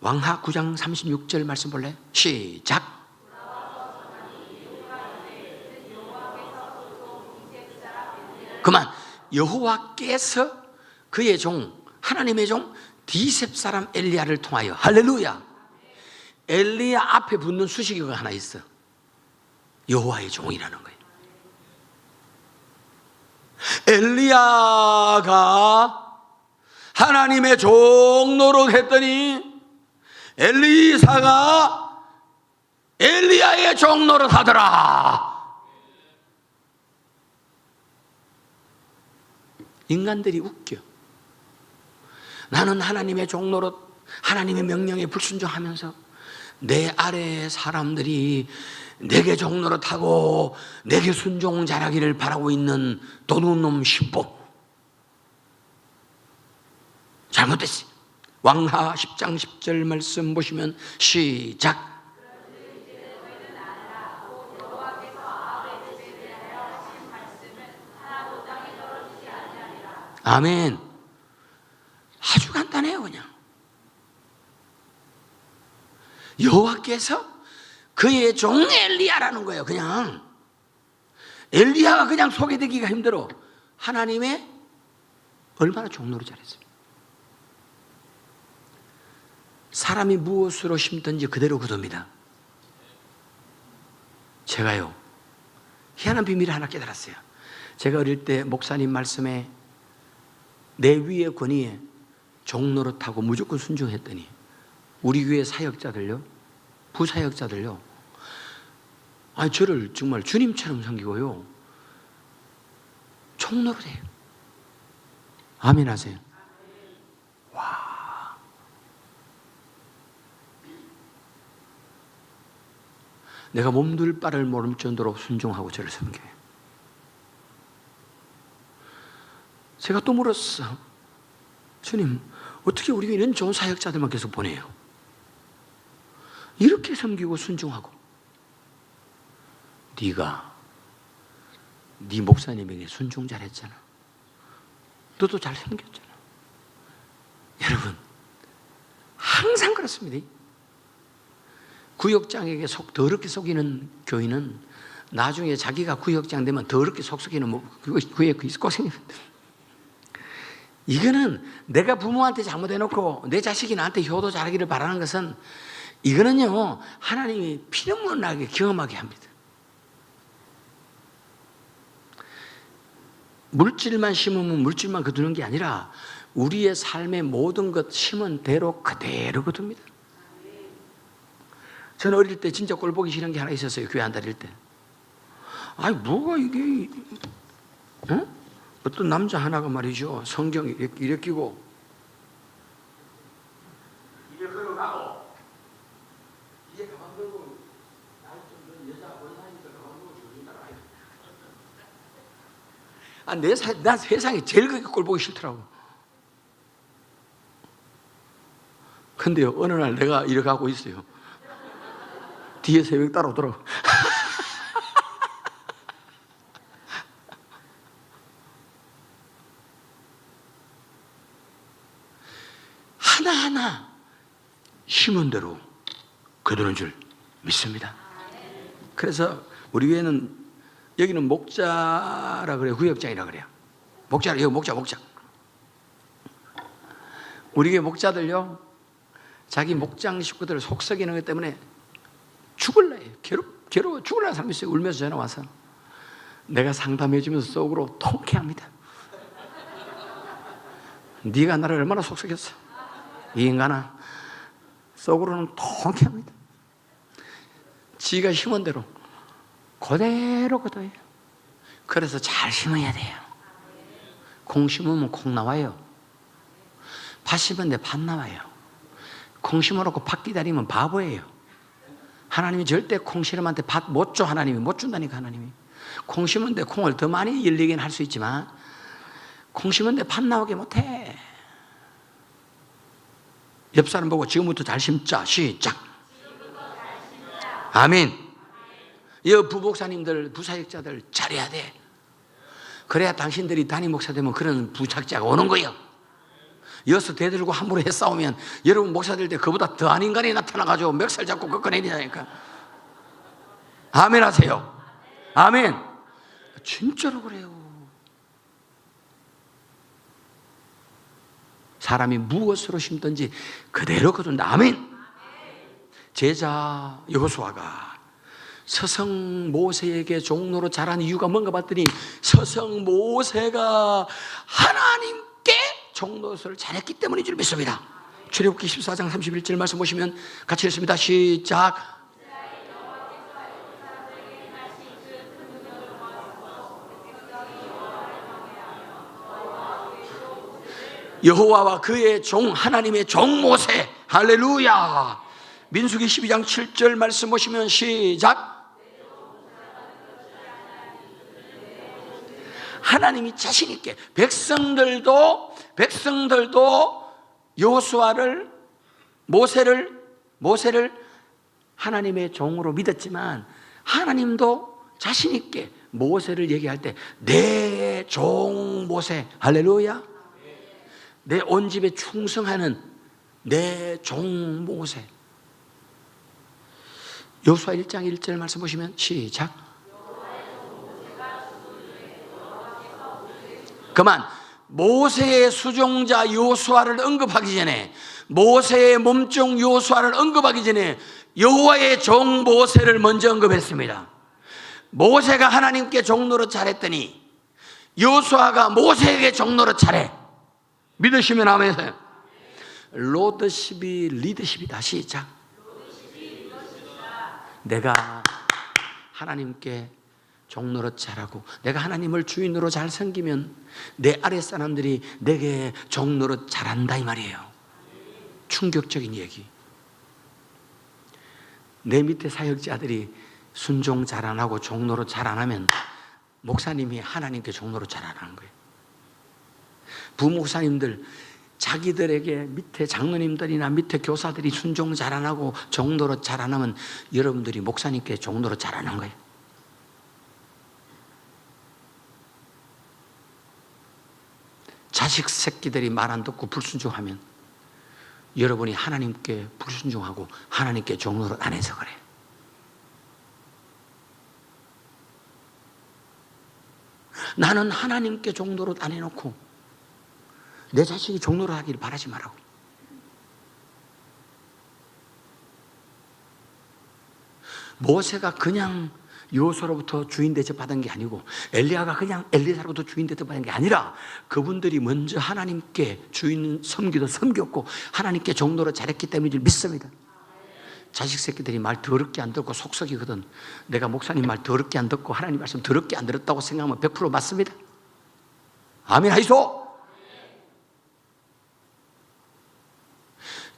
왕하 9장 36절 말씀 볼래요? 시작. 그만 여호와께서 그의 종, 하나님의 종 디셉 사람 엘리야를 통하여, 할렐루야, 엘리야 앞에 붙는 수식어가 하나 있어. 여호와의 종이라는 거예요. 엘리야가 하나님의 종 노릇했더니 엘리사가 엘리야의 종 노릇하더라. 인간들이 웃겨. 나는 하나님의 종 노릇, 하나님의 명령에 불순종하면서 내 아래의 사람들이 내게 종 노릇하고 내게 순종 잘하기를 바라고 있는 도둑놈 신복. 잘못됐어요. 왕하 10장 10절 말씀 보시면 시작. 아멘. 아주 간단해요. 그냥 여호와께서 그의 종 엘리야라는 거예요. 그냥 엘리야가 그냥 소개되기가 힘들어. 하나님의 얼마나 종노릇 잘했어요. 사람이 무엇으로 심든지 그대로 거둡니다. 제가요, 희한한 비밀을 하나 깨달았어요. 제가 어릴 때 목사님 말씀에 내 위의 권위에 종노릇하고 무조건 순종했더니 우리 교회 사역자들요, 부사역자들요, 아니 저를 정말 주님처럼 섬기고요, 종노릇해요. 아멘 하세요. 와, 내가 몸둘 바를 모를 정도로 순종하고 저를 섬겨요. 제가 또 물었어. 주님, 어떻게 우리 이런 좋은 사역자들만 계속 보내요? 이렇게 섬기고 순종하고. 네가 네 목사님에게 순종 잘했잖아. 너도 잘 섬겼잖아. 여러분, 항상 그렇습니다. 구역장에게 속 더럽게 속이는 교인은 나중에 자기가 구역장 되면 더럽게 속이는 그게 꼭 생깁니다. 이거는 내가 부모한테 잘못해놓고 내 자식이 나한테 효도 잘하기를 바라는 것은, 이거는요, 하나님이 피눈물 나게 경험하게 합니다. 물질만 심으면 물질만 거두는 게 아니라 우리의 삶의 모든 것 심은 대로 그대로 거둡니다. 저는 어릴 때 진짜 꼴 보기 싫은 게 하나 있었어요. 교회 안 다닐 때. 아니 뭐가 이게, 응? 어떤 남자 하나가 말이죠, 성경 이렇게 끼고 이게 걸어가고 이게 가만 들고 나이 좀 여자 원사니까 가만 들고 조심하라. 나 세상에 제일 그렇게 꼴 보기 싫더라고. 근데요, 어느 날 내가 이렇게 하고 있어요. 뒤에 세 명 따라오더라고. 하나하나 심은 대로 거두는 줄 믿습니다. 그래서 우리 교회는, 여기는 목자라 그래요. 구역장이라 그래요. 목자, 여기 목자. 우리 교회 목자들요, 자기 목장 식구들을 속썩이는 것 때문에 죽을래 해요. 괴로워 죽을라는 사람이 있어요. 울면서 전화 와서 내가 상담해주면서 속으로 통쾌합니다. 네가 나를 얼마나 속썩였어, 이 인간아. 속으로는 통쾌합니다. 지가 심은 대로 그대로 거둬요. 그래서 잘 심어야 돼요. 콩 심으면 콩 나와요. 팥 심었는데 팥 나와요. 콩 심어놓고 팥 기다리면 바보예요. 하나님이 절대 콩 씨름한테 팥 못 줘. 하나님이 못 준다니까. 하나님이 콩 심은데 콩을 더 많이 열리긴 할 수 있지만 콩 심은데 팥 나오게 못해. 옆 사람 보고 지금부터 잘 심자. 시작. 아멘. 이 부목사님들, 부사역자들 잘해야 돼. 그래야 당신들이 담임 목사 되면 그런 부착자가 오는 거예요. 여수 대들고 함부로 해 싸우면 여러분 목사 될 때 그보다 더한 인간이 나타나가지고 멱살 잡고 꺾어내리자니까. 아멘 하세요. 아멘. 진짜로 그래요. 사람이 무엇으로 심든지 그대로 거둔다. 아멘. 제자 여호수아가 서성 모세에게 종로로 자란 이유가 뭔가 봤더니 서성 모세가 하나님께 종로를 잘했기 때문인 줄 믿습니다. 출애굽기 14장 31절 말씀 보시면 같이 읽습니다. 시작. 여호와와 그의 종 하나님의 종 모세. 할렐루야. 민수기 12장 7절 말씀 보시면 시작. 하나님이 자신 있게 백성들도 여호수아를 모세를 하나님의 종으로 믿었지만 하나님도 자신 있게 모세를 얘기할 때 내 종 모세. 할렐루야. 내 온 집에 충성하는 내 종 모세. 여호수아 1장 1절 말씀 보시면 시작. 그만 모세의 수종자 여호수아를 언급하기 전에 모세의 몸종 여호수아를 언급하기 전에 여호와의 종 모세를 먼저 언급했습니다. 모세가 하나님께 종노릇 잘했더니 여호수아가 모세에게 종노릇 잘해. 믿으시면 아멘해요. 로드십이 리더십이다. 시작. 내가 하나님께 종노릇 잘하고 내가 하나님을 주인으로 잘 섬기면 내 아래 사람들이 내게 종노릇 잘한다 이 말이에요. 충격적인 얘기. 내 밑에 사역자들이 순종 잘 안 하고 종노릇 잘 안 하면 목사님이 하나님께 종노릇 잘 안 하는 거예요. 부목사님들 자기들에게 밑에 장로님들이나 밑에 교사들이 순종 잘 안 하고 종노릇 잘 안 하면 여러분들이 목사님께 종노릇 잘 안 한 거예요. 자식 새끼들이 말 안 듣고 불순종하면 여러분이 하나님께 불순종하고 하나님께 종노릇 안 해서 그래. 나는 하나님께 종노릇 안 해놓고 내 자식이 종노릇 하기를 바라지 말라고. 모세가 그냥 여호수아로부터 주인 대접받은 게 아니고 엘리야가 그냥 엘리사로부터 주인 대접받은 게 아니라 그분들이 먼저 하나님께 주인 섬겼고 하나님께 종노릇 잘했기 때문인 줄 믿습니다. 자식 새끼들이 말 더럽게 안 듣고 속썩이거든. 내가 목사님 말 더럽게 안 듣고 하나님 말씀 더럽게 안 들었다고 생각하면 100% 맞습니다. 아멘 하이소.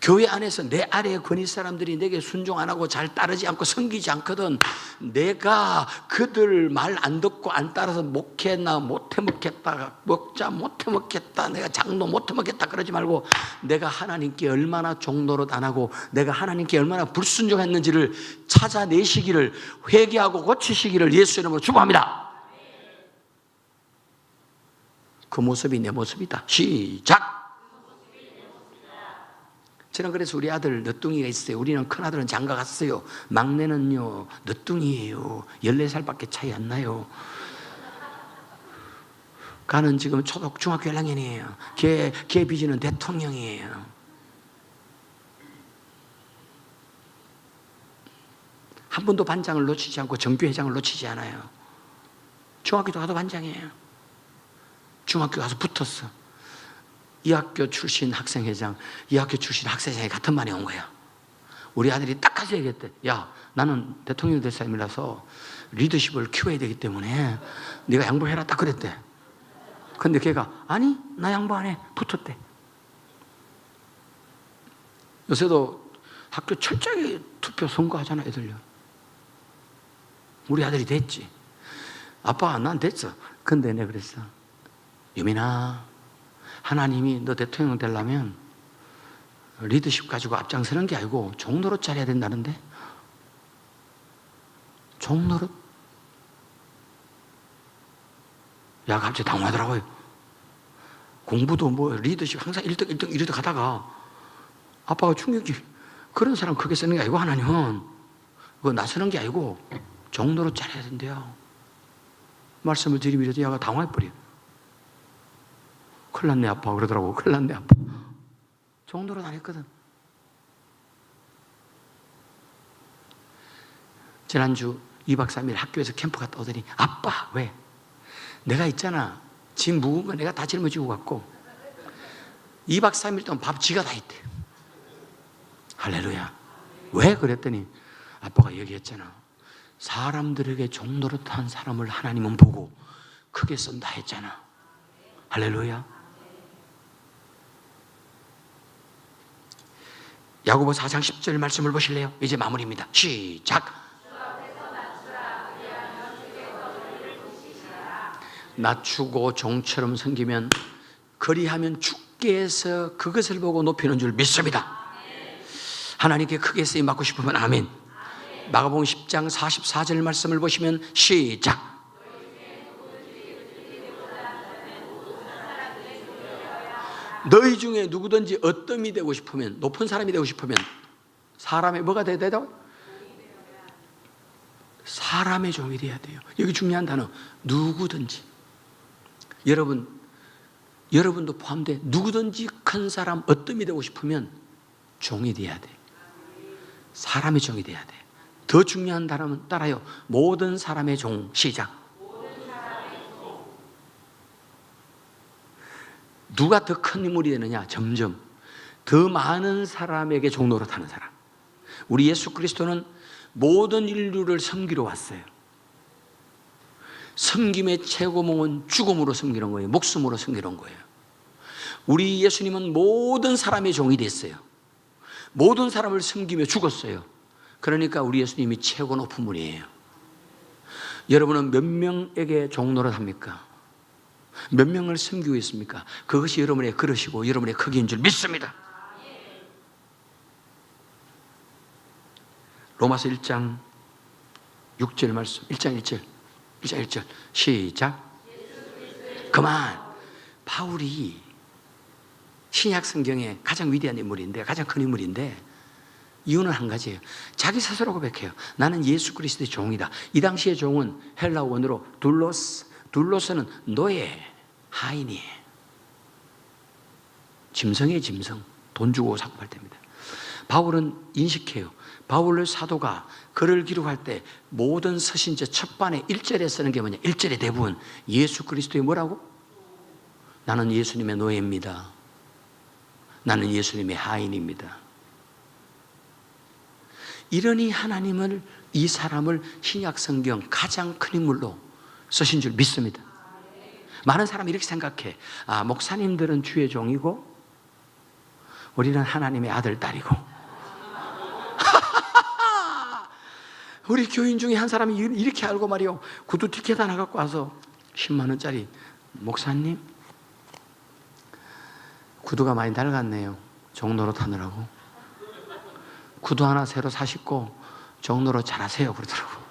교회 안에서 내 아래의 권위 사람들이 내게 순종 안 하고 잘 따르지 않고 섬기지 않거든. 내가 그들 말 안 듣고 안 따라서 목회나 못해 먹겠다, 먹자 못해 먹겠다, 내가 장로 못해 먹겠다 그러지 말고 내가 하나님께 얼마나 종노릇 안 하고 내가 하나님께 얼마나 불순종했는지를 찾아내시기를, 회개하고 고치시기를 예수 이름으로 축복합니다. 그 모습이 내 모습이다. 시작. 저는 그래서 우리 아들 늦둥이가 있어요. 우리는 큰아들은 장가 갔어요. 막내는요 늦둥이에요. 14살밖에 차이 안 나요. 가는 지금 중학교 1학년이에요. 걔 비전은 대통령이에요. 한 번도 반장을 놓치지 않고 정교회장을 놓치지 않아요. 중학교도 가도 반장이에요. 중학교 가서 붙었어. 이 학교 출신 학생회장, 이 학교 출신 학생회장이 같은 반에 온 거야. 우리 아들이 딱 가서 얘기했대. 야, 나는 대통령이 될 사람이라서 리더십을 키워야 되기 때문에 네가 양보해라 딱 그랬대. 근데 걔가 아니 나 양보 안 해. 붙었대. 요새도 학교 철저하게 투표 선거하잖아 애들요. 우리 아들이 됐지. 아빠가 난 됐어. 근데 내가 그랬어. 유민아, 하나님이 너 대통령 되려면 리더십 가지고 앞장서는 게 아니고 종노릇 잘해야 된다는데? 종노릇? 야, 갑자기 당황하더라고요. 공부도 뭐 리더십 항상 1등, 1등 이러다 가다가 아빠가 충격이, 그런 사람 크게 쓰는 게 아니고 하나님은 그거 나서는 게 아니고 종노릇 잘해야 된대요. 말씀을 드리면 야가 당황해버려. 큰일 났네 아빠 그러더라고. 큰일 났네 아빠. 종노릇 안 했거든. 지난주 2박 3일 학교에서 캠프 갔다 오더니 아빠 왜? 내가 있잖아. 짐 무거운 거 내가 다 짊어지고 갔고 2박 3일 동안 밥 지가 다 했대. 할렐루야. 왜? 그랬더니 아빠가 얘기했잖아. 사람들에게 종노릇한 사람을 하나님은 보고 크게 쓴다 했잖아. 할렐루야. 야고보 4장 10절 말씀을 보실래요? 이제 마무리입니다. 시작. 낮추고 종처럼 섬기면 그리하면 주께서 그것을 보고 높이는 줄 믿습니다. 하나님께 크게 쓰임 받고 싶으면 아멘. 마가복음 10장 44절 말씀을 보시면 시작. 너희 중에 누구든지 어떤이 되고 싶으면, 높은 사람이 되고 싶으면 사람의 뭐가 돼야 돼요? 사람의 종이 돼야 돼요. 여기 중요한 단어 누구든지. 여러분도 포함돼. 누구든지 큰 사람 어떤이 되고 싶으면 종이 돼야 돼. 사람의 종이 돼야 돼. 더 중요한 단어는 따라요. 모든 사람의 종. 시작. 누가 더 큰 인물이 되느냐? 점점 더 많은 사람에게 종노릇하는 사람. 우리 예수 그리스도는 모든 인류를 섬기러 왔어요. 섬김의 최고봉은 죽음으로 섬기는 거예요. 목숨으로 섬기는 거예요. 우리 예수님은 모든 사람의 종이 됐어요. 모든 사람을 섬기며 죽었어요. 그러니까 우리 예수님이 최고 높은 분이에요. 여러분은 몇 명에게 종노릇합니까? 몇 명을 섬기고 있습니까? 그것이 여러분의 그릇이고 여러분의 크기인 줄 믿습니다. 로마서 1장 6절 말씀. 1장 1절 시작. 그만. 바울이 신약 성경의 가장 위대한 인물인데, 가장 큰 인물인데, 이유는 한 가지예요. 자기 스스로 고백해요. 나는 예수 그리스도의 종이다. 이 당시의 종은 헬라어 원어로 둘로스는 노예, 하인이에요. 짐승이에요, 짐승. 돈 주고 사고 팔 때입니다. 바울은 인식해요. 바울 사도가 글을 기록할 때 모든 서신제 첫반에 1절에 쓰는 게 뭐냐? 1절의 대부분 예수 그리스도의 뭐라고? 나는 예수님의 노예입니다. 나는 예수님의 하인입니다. 이러니 하나님은 이 사람을 신약 성경 가장 큰 인물로 쓰신 줄 믿습니다. 많은 사람이 이렇게 생각해. 아, 목사님들은 주의 종이고 우리는 하나님의 아들, 딸이고. 우리 교인 중에 한 사람이 이렇게 알고 말이요. 구두 티켓 하나 갖고 와서 10만 원짜리. 목사님, 구두가 많이 낡았네요. 종로로 타느라고. 구두 하나 새로 사시고 종로로 잘하세요 그러더라고.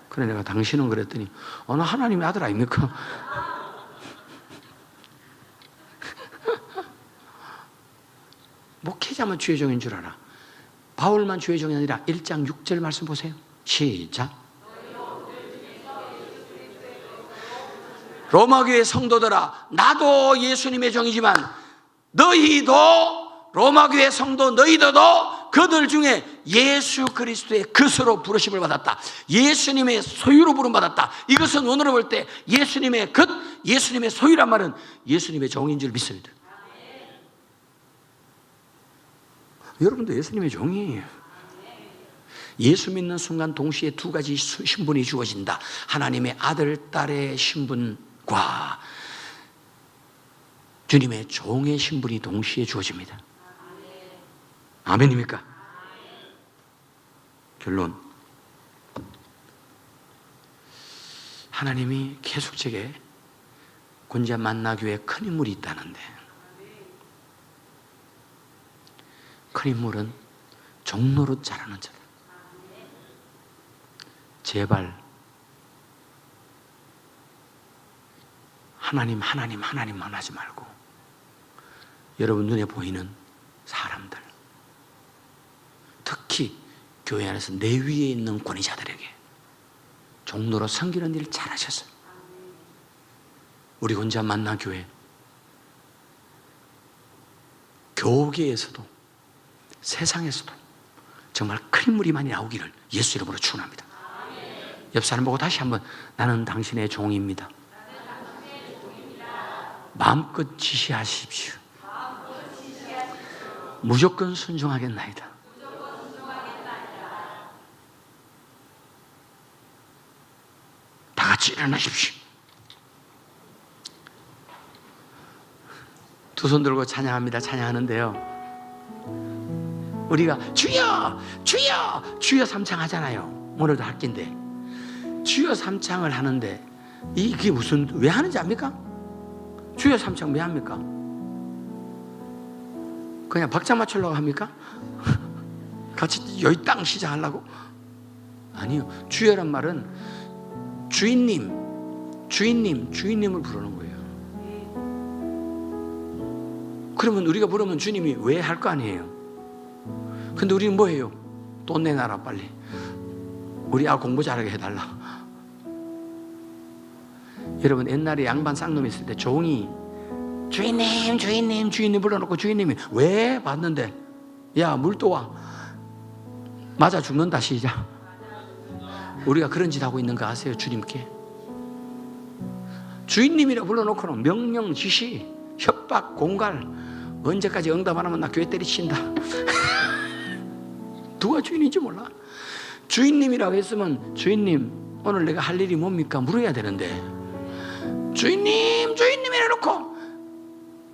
그래 내가 당신은 그랬더니 어느 하나님의 아들 아닙니까? 목회자만 주의 종인 줄 알아. 바울만 주의 종이 아니라 1장 6절 말씀 보세요. 시작. 로마교회 성도들아, 나도 예수님의 종이지만 너희도, 로마교회 성도 너희들도 그들 중에 예수 그리스도의 것으로 부르심을 받았다. 예수님의 소유로 부름받았다. 이것은 오늘 볼 때 예수님의 것, 예수님의 소유란 말은 예수님의 종인 줄 믿습니다. 여러분도 예수님의 종이에요. 예수 믿는 순간 동시에 두 가지 신분이 주어진다. 하나님의 아들, 딸의 신분과 주님의 종의 신분이 동시에 주어집니다. 아멘입니까? 결론. 하나님이 계속 제게 곤자 만나교회에 큰 인물이 있다는데, 큰 인물은 종로로 자라는 자다. 제발 하나님만 하지 말고 여러분 눈에 보이는 사람들, 특히 교회 안에서 내 위에 있는 권위자들에게 종로로 섬기는 일을 잘하셨어요. 우리 혼자 만나 교회, 교계에서도 세상에서도 정말 큰 인물이 많이 나오기를 예수 이름으로 축원합니다. 옆 사람 보고 다시 한번, 나는 당신의 종입니다. 마음껏 지시하십시오. 무조건 순종하겠나이다. 다 같이 일어나십시오. 두 손 들고 찬양합니다. 찬양하는데요, 우리가 주여 주여 주여 삼창 하잖아요. 오늘도 학기인데 주여 삼창을 하는데 이게 무슨, 왜 하는지 압니까? 주여 삼창 왜 합니까? 그냥 박자 맞추려고 합니까? 같이 여기 땅 시작하려고? 아니요. 주여란 말은 주인님을 부르는 거예요. 그러면 우리가 부르면 주님이 왜 할 거 아니에요. 근데 우리는 뭐 해요? 돈 내놔라 빨리, 우리 아가 공부 잘하게 해달라. 여러분, 옛날에 양반 쌍놈이 있을 때 종이 주인님 불러놓고 주인님이 왜 봤는데, 야 물 또 와, 맞아 죽는다. 시작. 우리가 그런 짓 하고 있는 거 아세요? 주님께 주인님이라 불러놓고는 명령, 지시, 협박, 공갈, 언제까지 응답 안 하면 나 교회 때리친다. 누가 주인인지 몰라. 주인님이라고 했으면, 주인님 오늘 내가 할 일이 뭡니까? 물어야 되는데, 주인님 이래놓고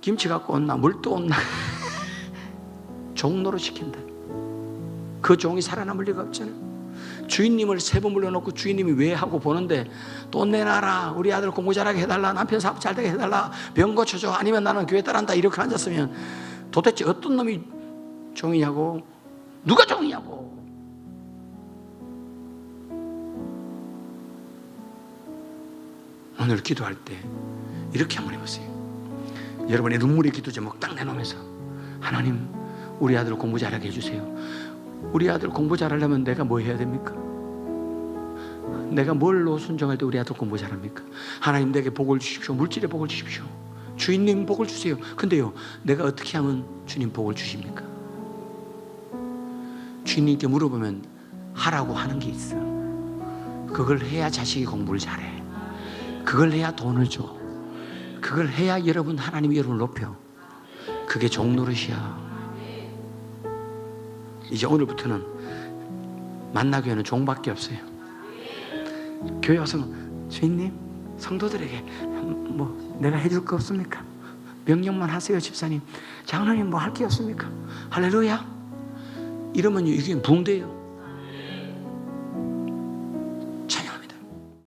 김치 갖고 온나 물도 온나 종로로 시킨다. 그 종이 살아남을 리가 없잖아요. 주인님을 세 번 불러놓고 주인님이 왜 하고 보는데, 돈 내놔라, 우리 아들 공부 잘하게 해달라, 남편 사업 잘되게 해달라, 병 고쳐줘, 아니면 나는 교회 따른다, 이렇게 앉았으면 도대체 어떤 놈이 종이냐고, 누가 종이냐고. 오늘 기도할 때 이렇게 한번 해보세요. 여러분의 눈물의 기도 제목 딱 내놓으면서, 하나님 우리 아들 공부 잘하게 해주세요. 우리 아들 공부 잘하려면 내가 뭐 해야 됩니까? 내가 뭘로 순종할 때 우리 아들 공부 잘합니까? 하나님 내게 복을 주십시오. 물질에 복을 주십시오. 주인님 복을 주세요. 근데요, 내가 어떻게 하면 주님 복을 주십니까? 주인님께 물어보면 하라고 하는 게 있어. 그걸 해야 자식이 공부를 잘해. 그걸 해야 돈을 줘. 그걸 해야 여러분, 하나님이 여러분을 높여. 그게 종노릇이야. 이제 오늘부터는 만나교회는 종밖에 없어요. 교회 와서 주인님, 성도들에게 뭐 내가 해줄 거 없습니까? 명령만 하세요. 집사님, 장로님 뭐 할 게 없습니까? 할렐루야. 이러면 이게 붕대요.